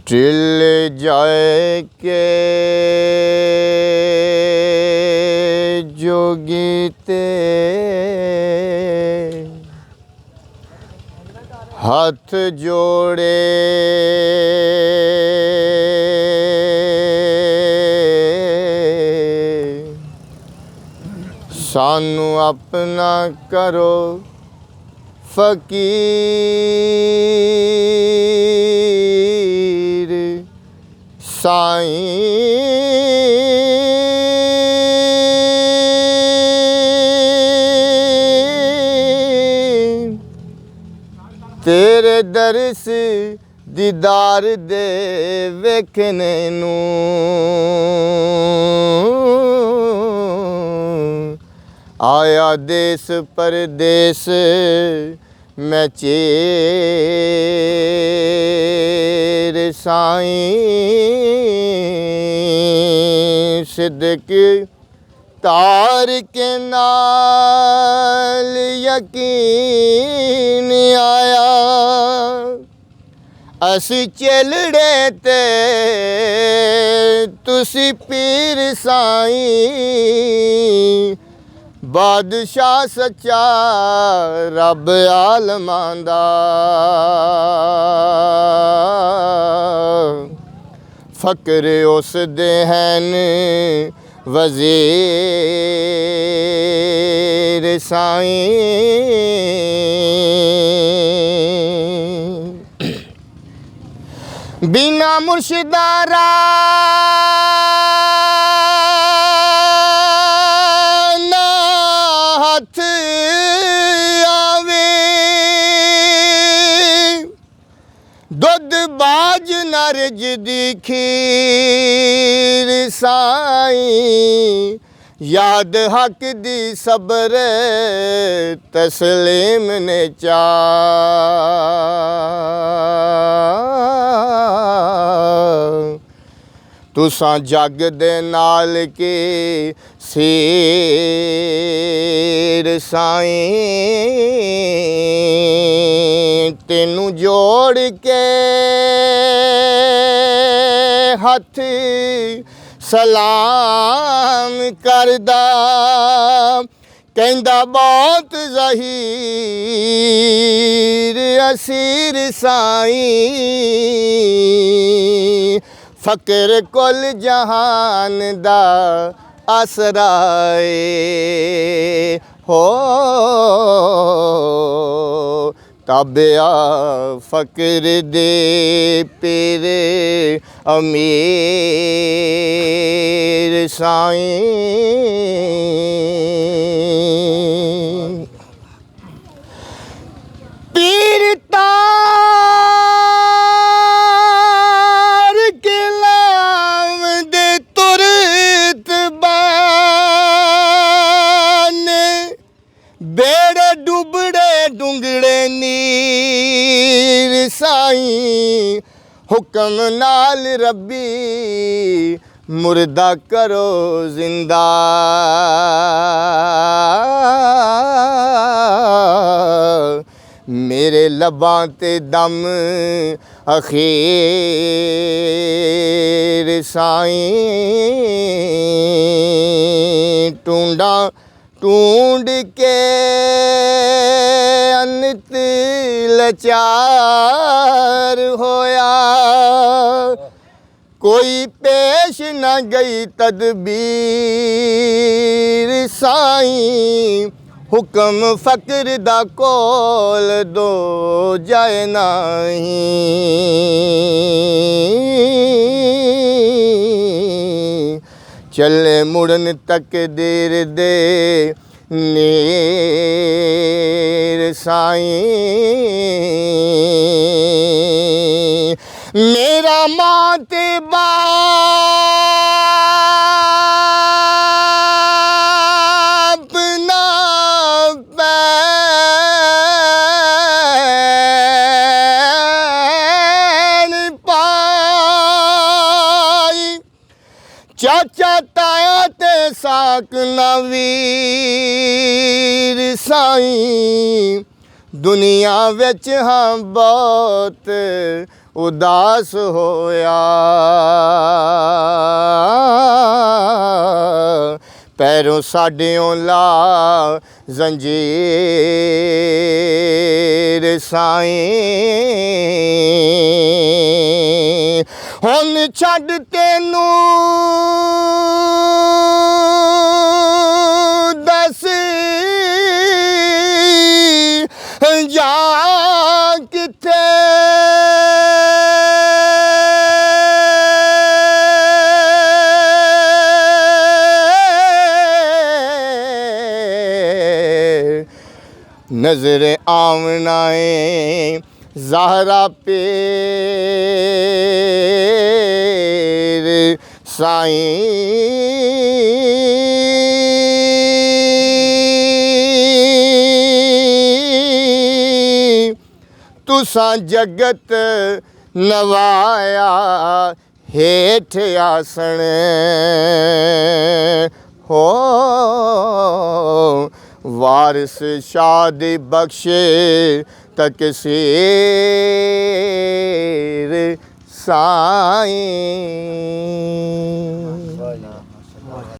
Till जाए के जोगी ते हथ जोड़े सानू अपना करो फकीर साईं तेरे दरस दीदार दे वेखने नू आया देश परदेस मैं चेर साईं सिद्दक तार के नाल यकीन आया असी चलड़े ते तुसी पीर साईं बादशाह सच्चा रब आलमां दा फकर उस दे हैन वज़ीर साईं बिना मुर्शिदा दुध बाज नरज दी खीर साईं याद हक दी सबर तस्लीम ने चा तुसां जग दे नाल के सेर साईं तेनू जोड़ के हथ सलाम करदा कहंदा बहुत ज़हीर असीर साईं फकर कुल जहान दा आसराए हो ताबिया फकर दे पेरे अमीर साईं पीर तार के लाम दे तुरत बाने बेड़े डुबड़े डुंगड़े नीर साईं हुक्म नाल रब्बी मुर्दा करो जिंदा मेरे लबां ते दम अखीर साईं टूंडा टूंड के अनित लाचार होया कोई पेश न गई तदबीर साईं हुक्म फकर दा कोल दो जाए नहीं चले मुड़न तक देर दे नेर साईं मेरा माते बाप ना पैन पाई चाचा ताया ते सा ਰਾਖ ਨਾ ਵੀਰ ਸਾਈਂ ਦੁਨੀਆ ਵਿੱਚ ਹਾਂ ਬਹੁਤ ਉਦਾਸ ਹੋਇਆ ਪੈਰੋਂ ਸਾਡਿਓਂ ਲਾ ਜ਼ੰਜੀਰ ਸਾਈਂ ਹੁਣ ਛੱਡ ਤੈਨੂੰ ਦੱਸ ਜਾ ਕਿੱਥੇ नजर आमनाए ज़हरा पेर साईं तुसां जगत नवाया हेठ आसन हो वारिस शादी बख्शे तकसीर साईं।